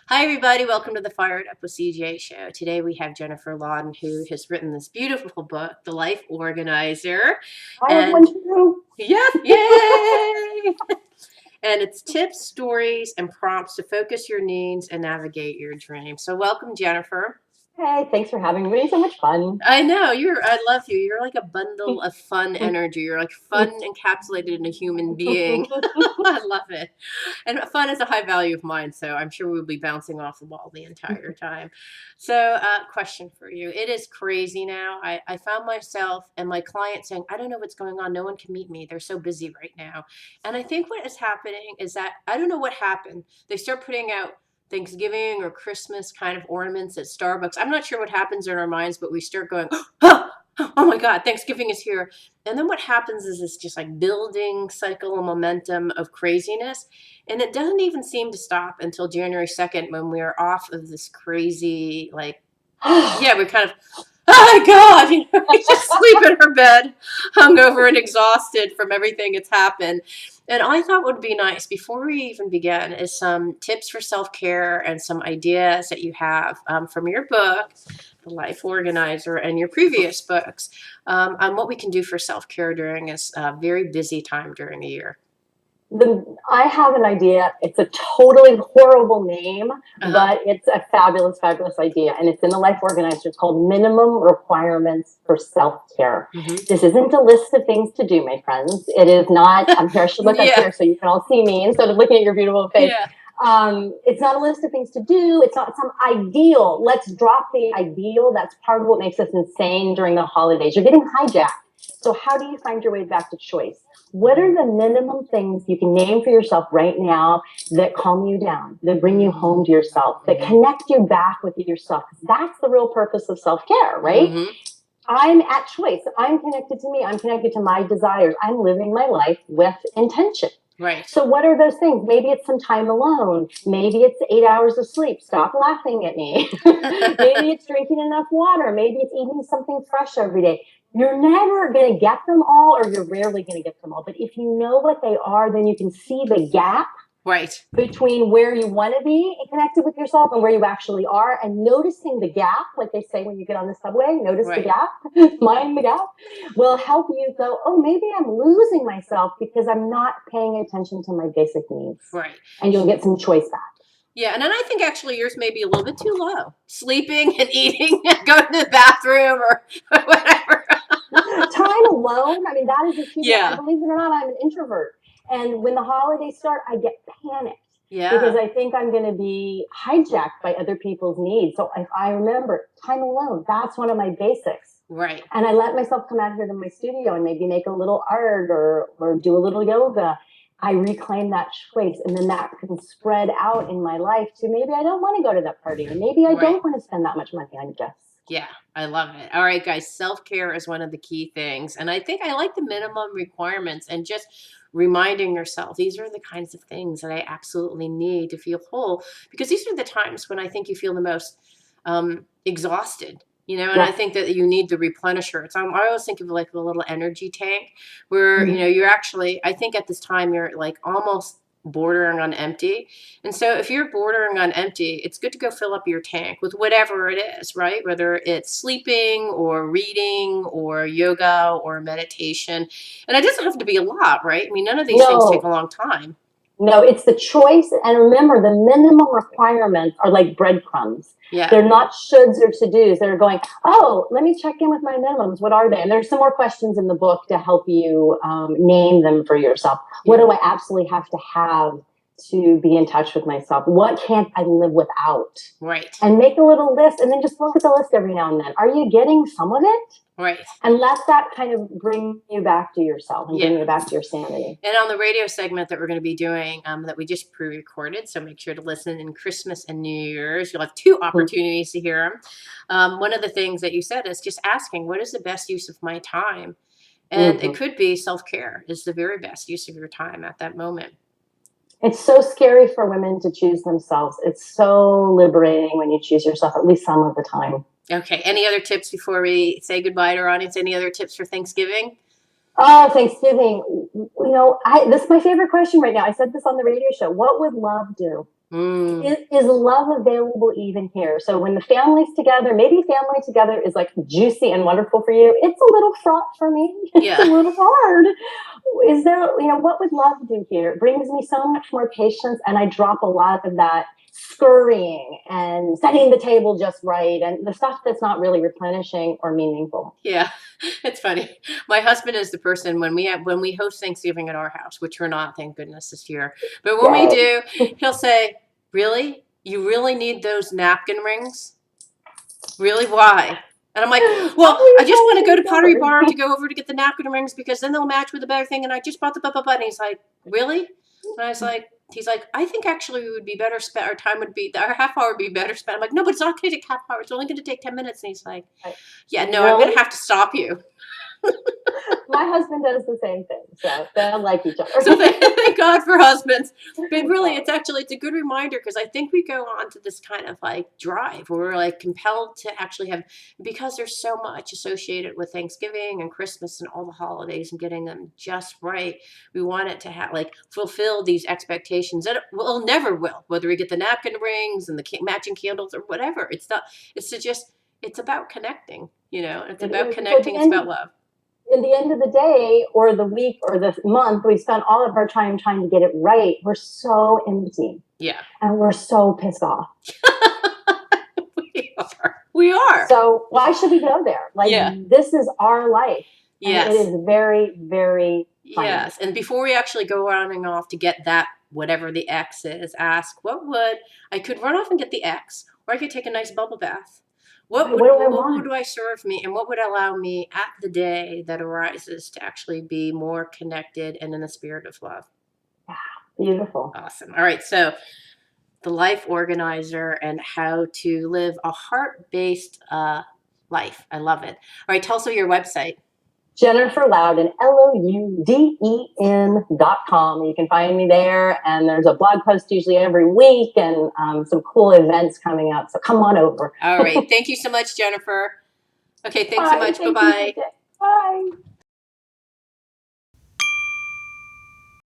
Hi, everybody. Welcome to the Fired Up with CJ show. Today we have Jennifer Lawden, who has written this beautiful book, The Life Organizer. I have one And too. yes, yay! And it's tips, stories, and prompts to focus your needs and navigate your dreams. So, welcome, Jennifer. Hey, thanks for having me. So much fun. I know I love you. You're like a bundle of fun energy. You're like fun encapsulated in a human being. I love it. And fun is a high value of mine, so I'm sure we'll be bouncing off the wall the entire time. So, question for you. It is crazy now. I found myself and my client saying, I don't know what's going on. No one can meet me. They're so busy right now. And I think what is happening is that I don't know what happened. They start putting out Thanksgiving or Christmas kind of ornaments at Starbucks. I'm not sure what happens in our minds, but we start going, oh my God, Thanksgiving is here. And then what happens is this just like building cycle and momentum of craziness. And it doesn't even seem to stop until January 2nd when we are off of this crazy, like, yeah, we're kind of, oh my God, we just sleep in her bed, hungover and exhausted from everything that's happened. And I thought would be nice before we even begin is some tips for self care and some ideas that you have from your book, The Life Organizer, and your previous books on what we can do for self care during this very busy time during the year. I have an idea. It's a totally horrible name, Uh-huh. but it's a fabulous, fabulous idea. And it's in the Life Organizer. It's called Minimum Requirements for Self-Care. Mm-hmm. This isn't a list of things to do, my friends. It is not, I'm here, I should look up Yeah. here so you can all see me instead of looking at your beautiful face. Yeah. It's not a list of things to do. It's not some ideal. Let's drop the ideal. That's part of what makes us insane during the holidays. You're getting hijacked. So how do you find your way back to choice? What are the minimum things you can name for yourself right now that calm you down, that bring you home to yourself, that connect you back with yourself? That's the real purpose of self-care, right? Mm-hmm. I'm at choice. I'm connected to me. I'm connected to my desires. I'm living my life with intention. Right. So what are those things? Maybe it's some time alone. Maybe it's 8 hours of sleep. Stop laughing at me. Maybe it's drinking enough water. Maybe it's eating something fresh every day. You're never going to get them all, or you're rarely going to get them all. But if you know what they are, then you can see the gap Right. between where you want to be connected with yourself and where you actually are, and noticing the gap, like they say when you get on the subway, notice the gap, mind the gap, will help you go, oh, maybe I'm losing myself because I'm not paying attention to my basic needs. Right. And you'll get some choice back. Yeah, and then I think actually yours may be a little bit too low. Sleeping and eating and going to the bathroom or whatever. Time alone, I mean, that is a huge, Yeah. believe it or not, I'm an introvert. And when the holidays start, I get panicked. Yeah. Because I think I'm going to be hijacked by other people's needs. So if I remember time alone, that's one of my basics. Right. And I let myself come out here to my studio and maybe make a little art or do a little yoga. I reclaim that choice, and then that can spread out in my life to maybe I don't want to go to that party, and maybe I don't want to spend that much money on gifts. Yeah, I love it. All right, guys, self-care is one of the key things. And I think I like the minimum requirements and just reminding yourself these are the kinds of things that I absolutely need to feel whole, because these are the times when I think you feel the most exhausted. And I think that you need the replenisher. I always think of it like a little energy tank where, you're actually, I think at this time you're like almost bordering on empty. And so if you're bordering on empty, it's good to go fill up your tank with whatever it is, right? Whether it's sleeping or reading or yoga or meditation. And it doesn't have to be a lot, right? I mean, none of these things take a long time. No, it's the choice. And remember, the minimum requirements are like breadcrumbs. Yeah. They're not shoulds or to-dos. They're going, oh, let me check in with my minimums. What are they? And there's some more questions in the book to help you name them for yourself. What do I absolutely have to have to be in touch with myself? What can't I live without? Right. And make a little list, and then just look at the list every now and then. Are you getting some of it? Right. And let that kind of bring you back to yourself and bring you back to your sanity. And on the radio segment that we're going to be doing, that we just pre-recorded, so make sure to listen in Christmas and New Year's. You'll have two opportunities to hear them. One of the things that you said is just asking, what is the best use of my time? And it could be self-care is the very best use of your time at that moment. It's so scary for women to choose themselves. It's so liberating when you choose yourself, at least some of the time. Okay. Any other tips before we say goodbye to our audience? Any other tips for Thanksgiving? Oh, Thanksgiving. This is my favorite question right now. I said this on the radio show. What would love do? Mm. Is love available even here? So when the family's together, maybe family together is like juicy and wonderful for you. It's a little fraught for me. It's a Yeah. little hard. Is there, what would love do here? It brings me so much more patience, and I drop a lot of that scurrying and setting the table just right and the stuff that's not really replenishing or meaningful. Yeah, it's funny. My husband is the person when we host Thanksgiving at our house, which we're not, thank goodness, this year. But when we Yay. do, he'll say, "Really? You really need those napkin rings? Really? Why?" And I'm like, "Well, I just want to go to Pottery Barn to go over to get the napkin rings because then they'll match with the better thing. And I just bought the blah blah blah." And he's like, "Really?" And I was like, he's like, "I think actually we would be better spent. Our time would be our half hour would be better spent." I'm like, "No, but it's not going to take half hour. It's only going to take 10 minutes." And he's like, "Yeah, no, I'm going Really? to have to stop you." My husband does the same thing, so they like each other. So thank God for husbands. But really, it's a good reminder because I think we go on to this kind of like drive where we're like compelled to actually have, because there's so much associated with Thanksgiving and Christmas and all the holidays and getting them just right. We want it to have like fulfill these expectations that will never will, whether we get the napkin rings and the matching candles or whatever. It's not, it's about connecting, it's about connecting. It's about love. In the end of the day or the week or the month, we spend all of our time trying to get it right. We're so empty. Yeah. And we're so pissed off. We are. So why should we go there? This is our life. Yes. And it is very, very fun. Yes. And before we actually go running off to get that, whatever the X is, ask, I could run off and get the X, or I could take a nice bubble bath. What would I serve me, and what would allow me at the day that arises to actually be more connected and in the spirit of love? Yeah, beautiful. Awesome. All right. So the life organizer and how to live a heart-based life. I love it. All right. Tell us your website. Jennifer Louden, LOUDEN.com. You can find me there, and there's a blog post usually every week and some cool events coming up. So come on over. All right. Thank you so much, Jennifer. Okay. Thanks so much. Bye-bye. Bye.